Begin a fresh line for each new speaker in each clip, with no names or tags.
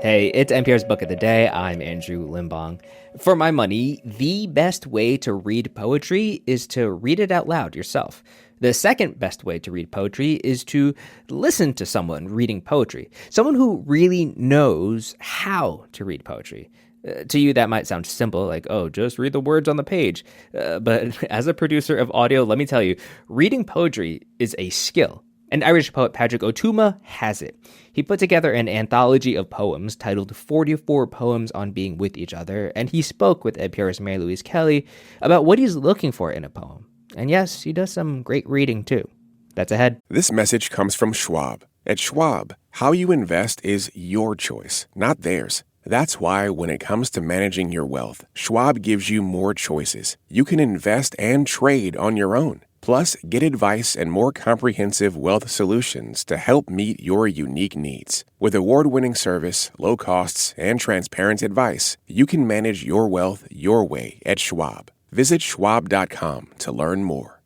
Hey, it's NPR's Book of the Day. I'm Andrew Limbong. For my money, the best way to read poetry is to read it out loud yourself. The second best way to read poetry is to listen to someone reading poetry, someone who really knows how to read poetry. To you, that might sound simple, like, oh, just read the words on the page. But as a producer of audio, let me tell you, reading poetry is a skill. And Irish poet Pádraig Ó Tuama has it. He put together an anthology of poems titled 44 Poems on Being with Each Other, and he spoke with NPR's Mary Louise Kelly about what he's looking for in a poem. And yes, he does some great reading too. That's ahead.
This message comes from Schwab. At Schwab, how you invest is your choice, not theirs. That's why when it comes to managing your wealth, Schwab gives you more choices. You can invest and trade on your own. Plus, get advice and more comprehensive wealth solutions to help meet your unique needs. With award-winning service, low costs, and transparent advice, you can manage your wealth your way at Schwab. Visit schwab.com to learn more.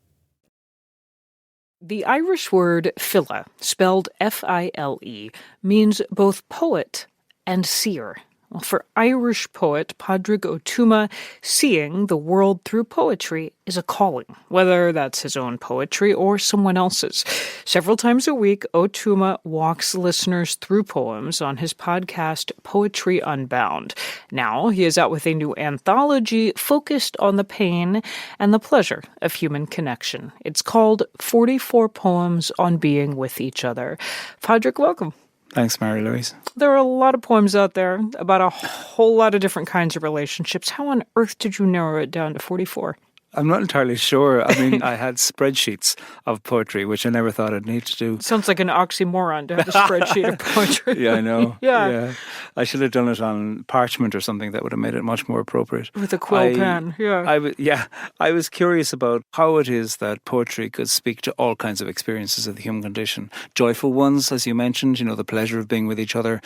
The Irish word file, spelled F-I-L-E, means both poet and seer. Well, for Irish poet Pádraig Ó Tuama, seeing the world through poetry is a calling, whether that's his own poetry or someone else's. Several times a week, Ó Tuama walks listeners through poems on his podcast, Poetry Unbound. Now he is out with a new anthology focused on the pain and the pleasure of human connection. It's called 44 Poems on Being with Each Other. Pádraig, welcome.
Thanks, Mary Louise.
There are a lot of poems out there about a whole lot of different kinds of relationships. How on earth did you narrow it down to 44?
I'm not entirely sure. I mean, I had spreadsheets of poetry, which I never thought I'd need to do.
Sounds like an oxymoron to have a spreadsheet of poetry.
Yeah, I know.
Yeah.
I should have done it on parchment or something that would have made it much more appropriate.
With a quill pen,
I was curious about how it is that poetry could speak to all kinds of experiences of the human condition. Joyful ones, as you mentioned, the pleasure of being with each other.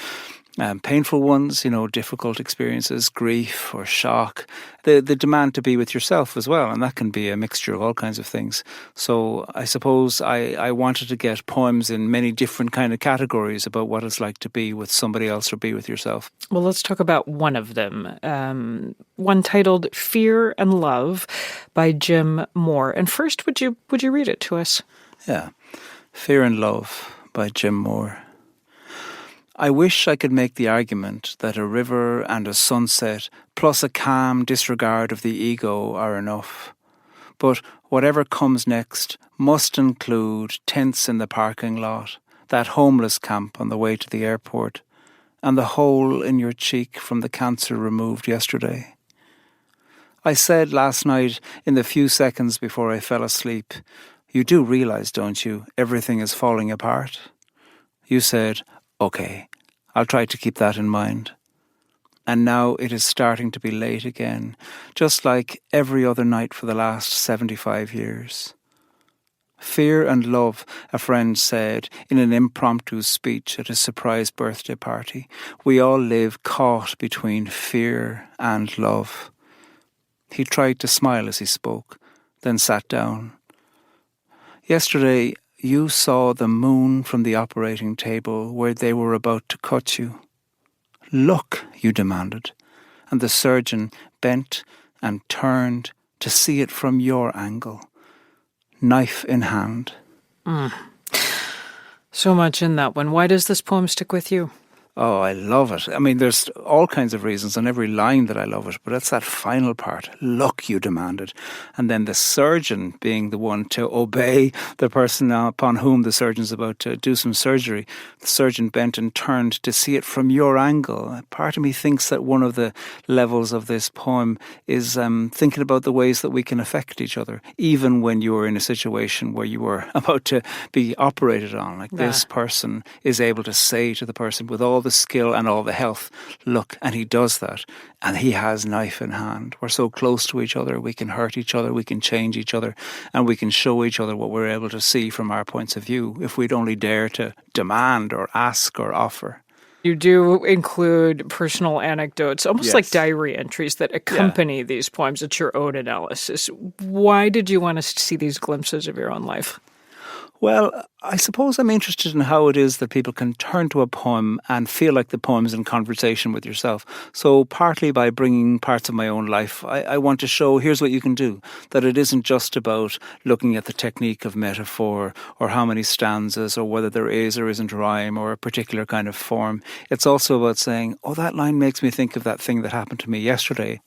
Painful ones, difficult experiences, grief or shock, the demand to be with yourself as well, and that can be a mixture of all kinds of things. So I suppose I wanted to get poems in many different kind of categories about what it's like to be with somebody else or be with yourself.
Well, let's talk about one of them, one titled Fear and Love by Jim Moore. And first, would you read it to us?
Yeah. Fear and Love by Jim Moore. I wish I could make the argument that a river and a sunset plus a calm disregard of the ego are enough. But whatever comes next must include tents in the parking lot, that homeless camp on the way to the airport, and the hole in your cheek from the cancer removed yesterday. I said last night, in the few seconds before I fell asleep, you do realize, don't you, everything is falling apart? You said, okay, I'll try to keep that in mind. And now it is starting to be late again, just like every other night for the last 75 years. Fear and love, a friend said in an impromptu speech at a surprise birthday party. We all live caught between fear and love. He tried to smile as he spoke, then sat down. Yesterday, you saw the moon from the operating table where they were about to cut you. Look, you demanded, and the surgeon bent and turned to see it from your angle, knife in hand.
So much in that one. Why does this poem stick with you?
Oh, I love it. I mean, there's all kinds of reasons on every line that I love it, but it's that final part. Look, you demanded. And then the surgeon being the one to obey the person upon whom the surgeon's about to do some surgery. The surgeon bent and turned to see it from your angle. Part of me thinks that one of the levels of this poem is thinking about the ways that we can affect each other, even when you're in a situation where you were about to be operated on. Like this person is able to say to the person with all the skill and all the health, look, and he does that, and he has knife in hand. We're so close to each other, we can hurt each other, we can change each other, and we can show each other what we're able to see from our points of view if we'd only dare to demand or ask or offer.
You do include personal anecdotes, almost like diary entries that accompany these poems. It's your own analysis. Why did you want us to see these glimpses of your own life?
Well, I suppose I'm interested in how it is that people can turn to a poem and feel like the poem's in conversation with yourself. So partly by bringing parts of my own life, I want to show here's what you can do, that it isn't just about looking at the technique of metaphor or how many stanzas or whether there is or isn't rhyme or a particular kind of form. It's also about saying, oh, that line makes me think of that thing that happened to me yesterday.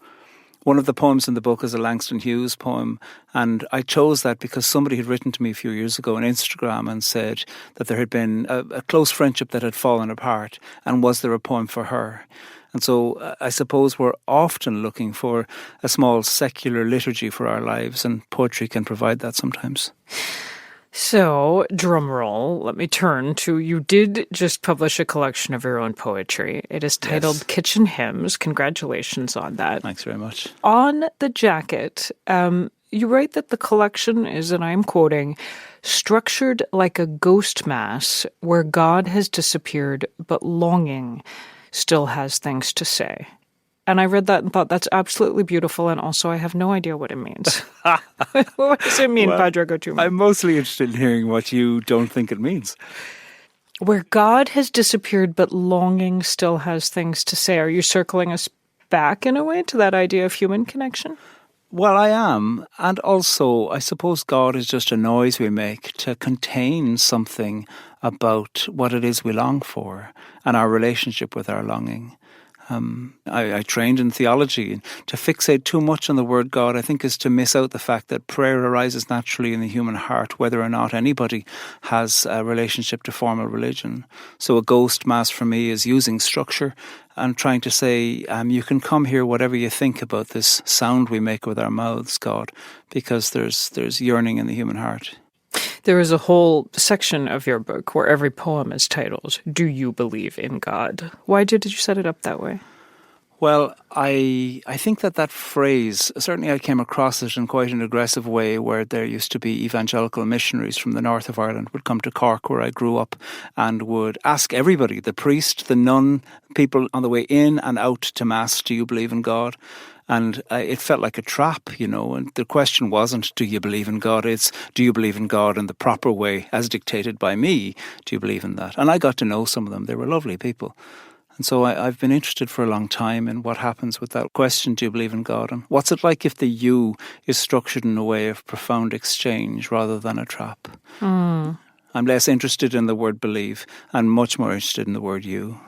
One of the poems in the book is a Langston Hughes poem, and I chose that because somebody had written to me a few years ago on Instagram and said that there had been a close friendship that had fallen apart, and was there a poem for her? And so I suppose we're often looking for a small secular liturgy for our lives, and poetry can provide that sometimes.
So, drum roll, let me turn to, you did just publish a collection of your own poetry. It is titled
Yes.
Kitchen Hymns. Congratulations on that.
Thanks very much.
On the jacket, you write that the collection is, and I'm quoting, structured like a ghost mass where God has disappeared, but longing still has things to say. And I read that and thought, that's absolutely beautiful, and also I have no idea what it means. What does it mean, Pádraig Ó Tuama?
I'm mostly interested in hearing what you don't think it means.
Where God has disappeared, but longing still has things to say. Are you circling us back in a way to that idea of human connection?
Well, I am. And also, I suppose God is just a noise we make to contain something about what it is we long for and our relationship with our longing. I trained in theology, and to fixate too much on the word God, I think, is to miss out the fact that prayer arises naturally in the human heart, whether or not anybody has a relationship to formal religion. So a ghost mass for me is using structure and trying to say, you can come here whatever you think about this sound we make with our mouths, God, because there's yearning in the human heart.
There is a whole section of your book where every poem is titled, Do You Believe in God? Why did you set it up that way?
Well, I think that phrase, certainly I came across it in quite an aggressive way, where there used to be evangelical missionaries from the north of Ireland would come to Cork, where I grew up, and would ask everybody, the priest, the nun, people on the way in and out to Mass, do you believe in God? And it felt like a trap, and the question wasn't, do you believe in God? It's, do you believe in God in the proper way, as dictated by me? Do you believe in that? And I got to know some of them. They were lovely people. And so I've been interested for a long time in what happens with that question, do you believe in God? And what's it like if the you is structured in a way of profound exchange rather than a trap? I'm less interested in the word believe and much more interested in the word you.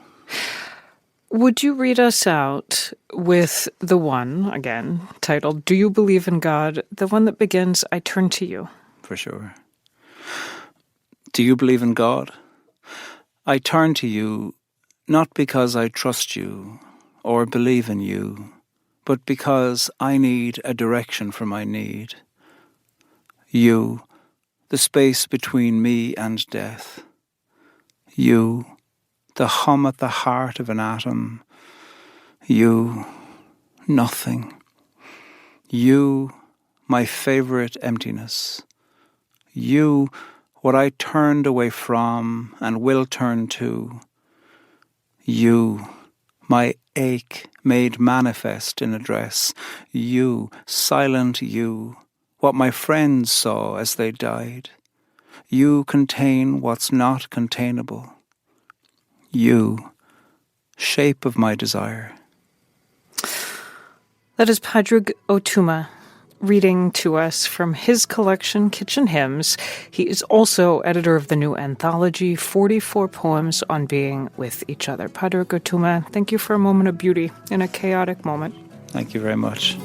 Would you read us out with the one, again, titled, Do You Believe in God? The one that begins, I turn to you.
For sure. Do you believe in God? I turn to you, not because I trust you or believe in you, but because I need a direction for my need. You, the space between me and death. You, the hum at the heart of an atom. You, nothing. You, my favourite emptiness. You, what I turned away from and will turn to. You, my ache made manifest in a dress. You, silent you, what my friends saw as they died. You contain what's not containable. You, shape of my desire.
That is Pádraig Ó Tuama reading to us from his collection, Kitchen Hymns. He is also editor of the new anthology, 44 Poems on Being with Each Other. Pádraig Ó Tuama, thank you for a moment of beauty in a chaotic moment.
Thank you very much.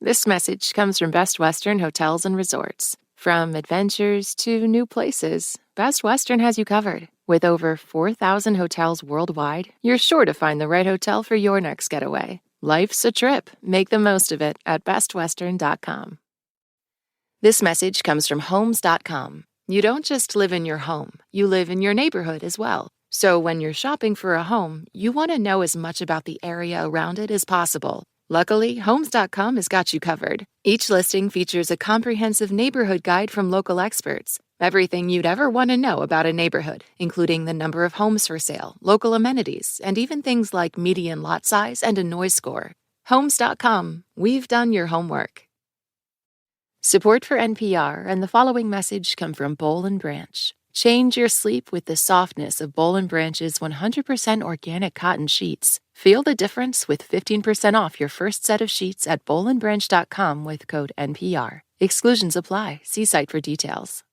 This message comes from Best Western Hotels and Resorts. From adventures to new places, Best Western has you covered. With over 4,000 hotels worldwide, you're sure to find the right hotel for your next getaway. Life's a trip. Make the most of it at bestwestern.com. This message comes from Homes.com. You don't just live in your home, you live in your neighborhood as well. So when you're shopping for a home, you want to know as much about the area around it as possible. Luckily, Homes.com has got you covered. Each listing features a comprehensive neighborhood guide from local experts. Everything you'd ever want to know about a neighborhood, including the number of homes for sale, local amenities, and even things like median lot size and a noise score. Homes.com. We've done your homework. Support for NPR and the following message come from Boll & Branch. Change your sleep with the softness of Boll & Branch's 100% organic cotton sheets. Feel the difference with 15% off your first set of sheets at bollandbranch.com with code NPR. Exclusions apply. See site for details.